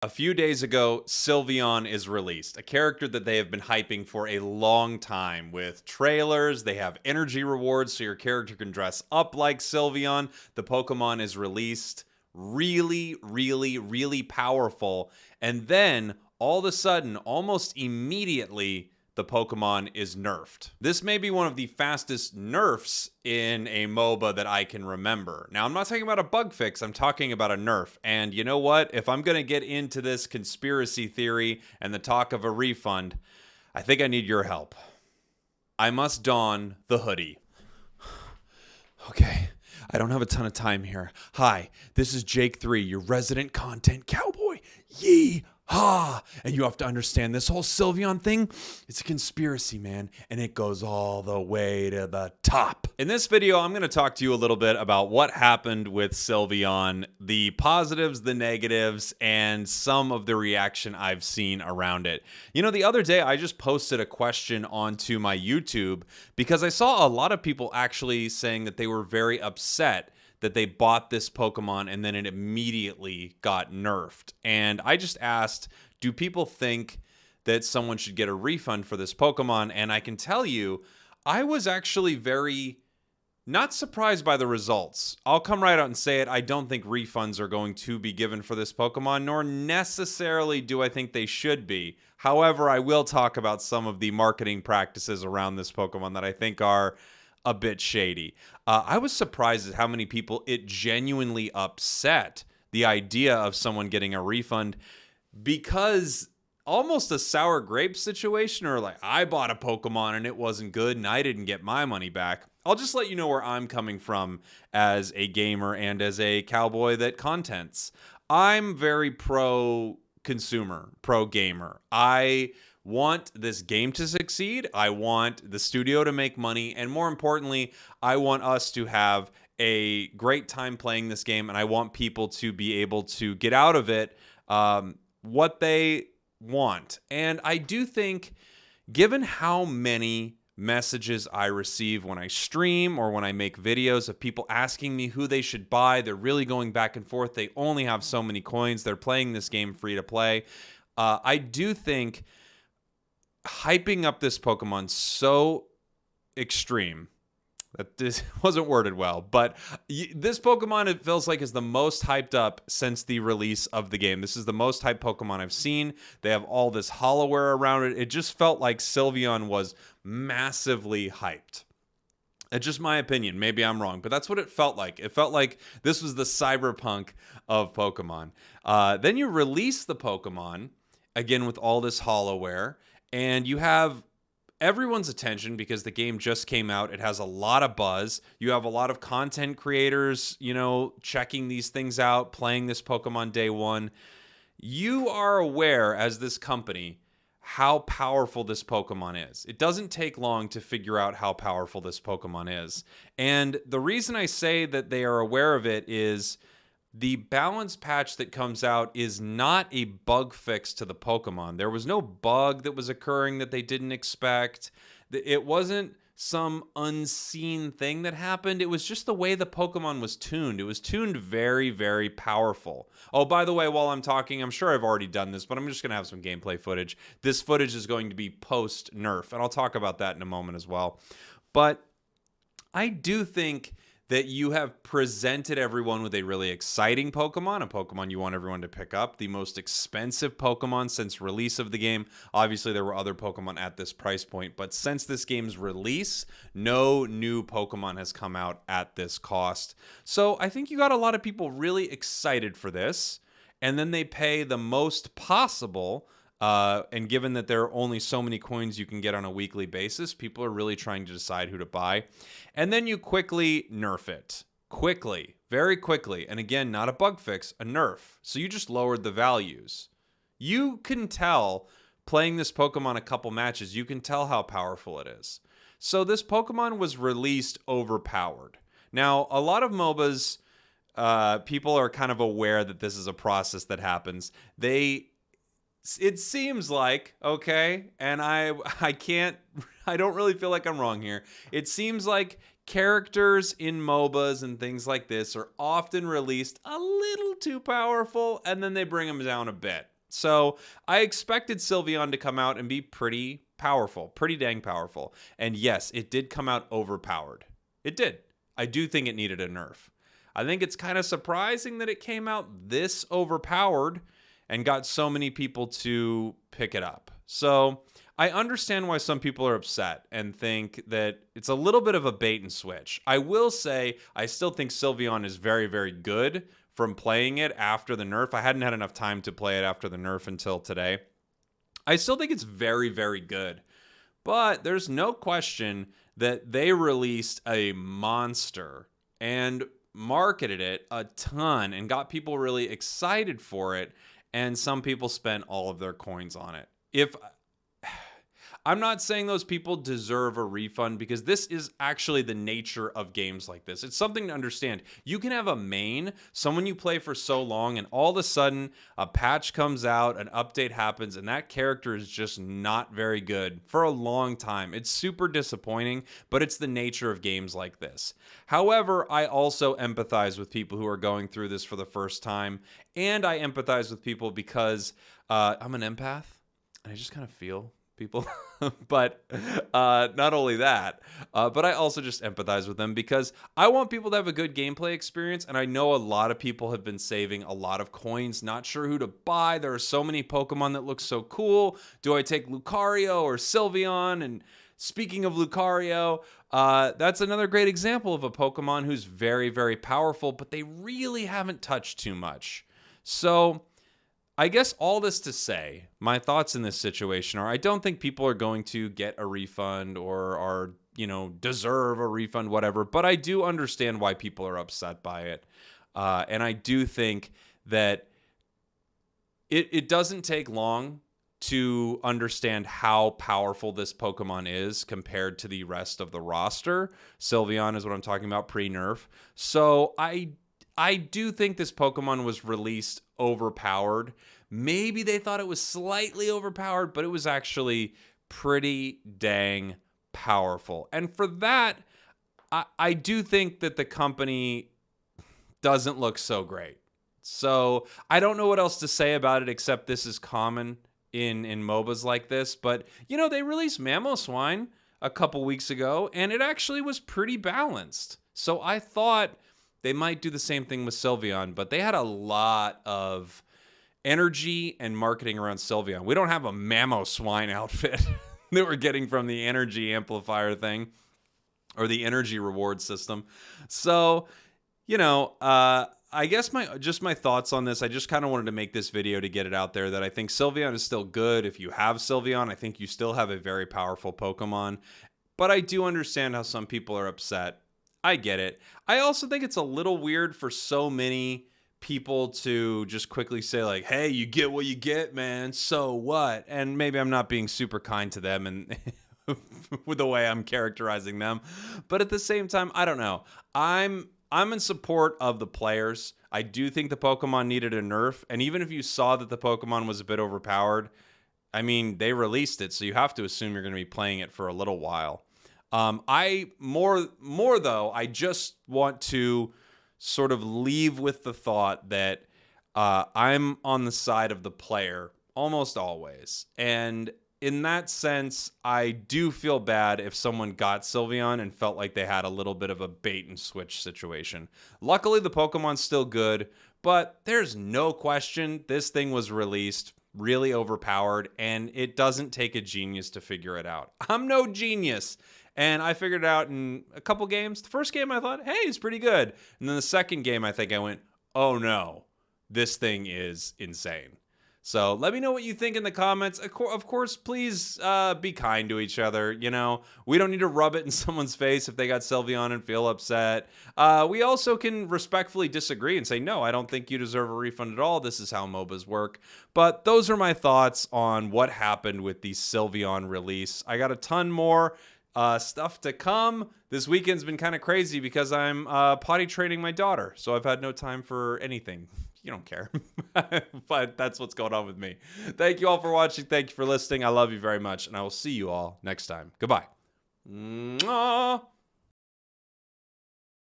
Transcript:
A few days ago, Sylveon is released, a character that they have been hyping for a long time with trailers. They have energy rewards so your character can dress up like Sylveon. The Pokemon is released, really powerful. And then all of a sudden, almost immediately, the Pokemon is nerfed. This may be one of the fastest nerfs in a MOBA that I can remember. Now, I'm not talking about a bug fix, I'm talking about a nerf. And you know what? If I'm going to get into this conspiracy theory and the talk of a refund, I think I need your help. I must don the hoodie. Okay, I don't have a ton of time here. Hi, this is Jake 3, your resident content cowboy. Yeehaw! And you have to understand this whole Sylveon thing, it's a conspiracy, man, and it goes all the way to the top. In this video, I'm going to talk to you a little bit about what happened with Sylveon, the positives, the negatives, and some of the reaction I've seen around it. You know, the other day, I just posted a question onto my YouTube because I saw a lot of people actually saying that they were very upset that they bought this Pokemon and then it immediately got nerfed. And I just asked, do people think that someone should get a refund for this Pokemon? And I can tell you, I was actually very not surprised by the results. I'll come right out and say it. I don't think refunds are going to be given for this Pokemon, nor necessarily do I think they should be. However, I will talk about some of the marketing practices around this Pokemon that I think are a bit shady. I was surprised at how many people it genuinely upset, the idea of someone getting a refund, because almost a sour grape situation, or like, I bought a Pokemon and it wasn't good and I didn't get my money back. I'll just let you know where I'm coming from as a gamer and as a cowboy that contents. I'm very pro consumer, pro gamer. I want this game to succeed. I want the studio to make money. And more importantly, I want us to have a great time playing this game. And I want people to be able to get out of it what they want. And I do think, given how many messages I receive when I stream or when I make videos of people asking me who they should buy, they're really going back and forth. They only have so many coins. They're playing this game free to play. I do think hyping up this Pokemon so extreme, that this wasn't worded well, but this Pokemon, it feels like, is the most hyped up since the release of the game. This is the most hyped Pokemon I've seen. They have all this hollowware around it. It just felt like Sylveon was massively hyped. It's just my opinion. Maybe I'm wrong, but that's what it felt like. It felt like this was the cyberpunk of Pokemon. Then you release the Pokemon, again with all this hollowware, and you have everyone's attention because the game just came out. It has a lot of buzz. You have a lot of content creators, you know, checking these things out, playing this Pokemon day one. You are aware, as this company, how powerful this Pokemon is. It doesn't take long to figure out how powerful this Pokemon is. And the reason I say that they are aware of it is the balance patch that comes out is not a bug fix to the Pokemon. There was no bug that was occurring that they didn't expect. It wasn't some unseen thing that happened. It was just the way the Pokemon was tuned. It was tuned very powerful. Oh, by the way, while I'm talking, I'm sure I've already done this, but I'm just going to have some gameplay footage. This footage is going to be post-nerf, and I'll talk about that in a moment as well. But I do think that you have presented everyone with a really exciting Pokemon, a Pokemon you want everyone to pick up, the most expensive Pokemon since release of the game. Obviously, there were other Pokemon at this price point, but since this game's release, no new Pokemon has come out at this cost. So I think you got a lot of people really excited for this, and then they pay the most possible. And given that there are only so many coins you can get on a weekly basis, people are really trying to decide who to buy. And then you quickly nerf it. Quickly. Very quickly. And again, not a bug fix, a nerf. So you just lowered the values. You can tell, playing this Pokemon a couple matches, you can tell how powerful it is. So this Pokemon was released overpowered. Now, a lot of MOBAs, people are kind of aware that this is a process that happens. It seems like, okay, and I don't really feel like I'm wrong here. It seems like characters in MOBAs and things like this are often released a little too powerful, and then they bring them down a bit. So I expected Sylveon to come out and be pretty powerful, pretty dang powerful. And yes, it did come out overpowered. It did. I do think it needed a nerf. I think it's kind of surprising that it came out this overpowered and got so many people to pick it up. So I understand why some people are upset and think that it's a little bit of a bait and switch. I will say I still think Sylveon is very, very good from playing it after the nerf. I hadn't had enough time to play it after the nerf until today. I still think it's very, very good. But there's no question that they released a monster and marketed it a ton and got people really excited for it. And some people spent all of their coins on it. I'm not saying those people deserve a refund, because this is actually the nature of games like this. It's something to understand. You can have a main, someone you play for so long, and all of a sudden a patch comes out, an update happens, and that character is just not very good for a long time. It's super disappointing, but it's the nature of games like this. However, I also empathize with people who are going through this for the first time, and I empathize with people because I'm an empath, and I just kind of feel people. But not only that, but I also just empathize with them because I want people to have a good gameplay experience. And I know a lot of people have been saving a lot of coins, not sure who to buy. There are so many Pokemon that look so cool. Do I take Lucario or Sylveon? And speaking of Lucario, that's another great example of a Pokemon who's very, very powerful, but they really haven't touched too much. So I guess all this to say, my thoughts in this situation are I don't think people are going to get a refund or are, deserve a refund, whatever. But I do understand why people are upset by it. And I do think that it doesn't take long to understand how powerful this Pokemon is compared to the rest of the roster. Sylveon is what I'm talking about pre-nerf. So I do think this Pokemon was released overpowered. Maybe they thought it was slightly overpowered, but it was actually pretty dang powerful. And for that, I do think that the company doesn't look so great. So I don't know what else to say about it except this is common in MOBAs like this. But, they released Mamoswine a couple weeks ago, and it actually was pretty balanced. So I thought they might do the same thing with Sylveon, but they had a lot of energy and marketing around Sylveon. We don't have a Mamoswine outfit that we're getting from the energy amplifier thing or the energy reward system. So, I guess my thoughts on this, I just kind of wanted to make this video to get it out there that I think Sylveon is still good. If you have Sylveon, I think you still have a very powerful Pokemon, but I do understand how some people are upset. I get it. I also think it's a little weird for so many people to just quickly say like, hey, you get what you get, man. So what? And maybe I'm not being super kind to them and with the way I'm characterizing them. But at the same time, I don't know. I'm in support of the players. I do think the Pokemon needed a nerf. And even if you saw that the Pokemon was a bit overpowered, I mean, they released it, so you have to assume you're going to be playing it for a little while. I just want to sort of leave with the thought that I'm on the side of the player almost always. And in that sense, I do feel bad if someone got Sylveon and felt like they had a little bit of a bait and switch situation. Luckily, the Pokemon's still good, but there's no question this thing was released really overpowered, and it doesn't take a genius to figure it out. I'm no genius. And I figured it out in a couple games. The first game I thought, hey, it's pretty good. And then the second game, I think I went, oh no, this thing is insane. So let me know what you think in the comments. Of course, please be kind to each other. We don't need to rub it in someone's face if they got Sylveon and feel upset. We also can respectfully disagree and say, no, I don't think you deserve a refund at all. This is how MOBAs work. But those are my thoughts on what happened with the Sylveon release. I got a ton more stuff to come. This weekend's been kind of crazy because I'm potty training my daughter, so I've had no time for anything. You don't care, but that's what's going on with me. Thank you all for watching. Thank you for listening. I love you very much, and I will see you all next time. Goodbye. Mwah.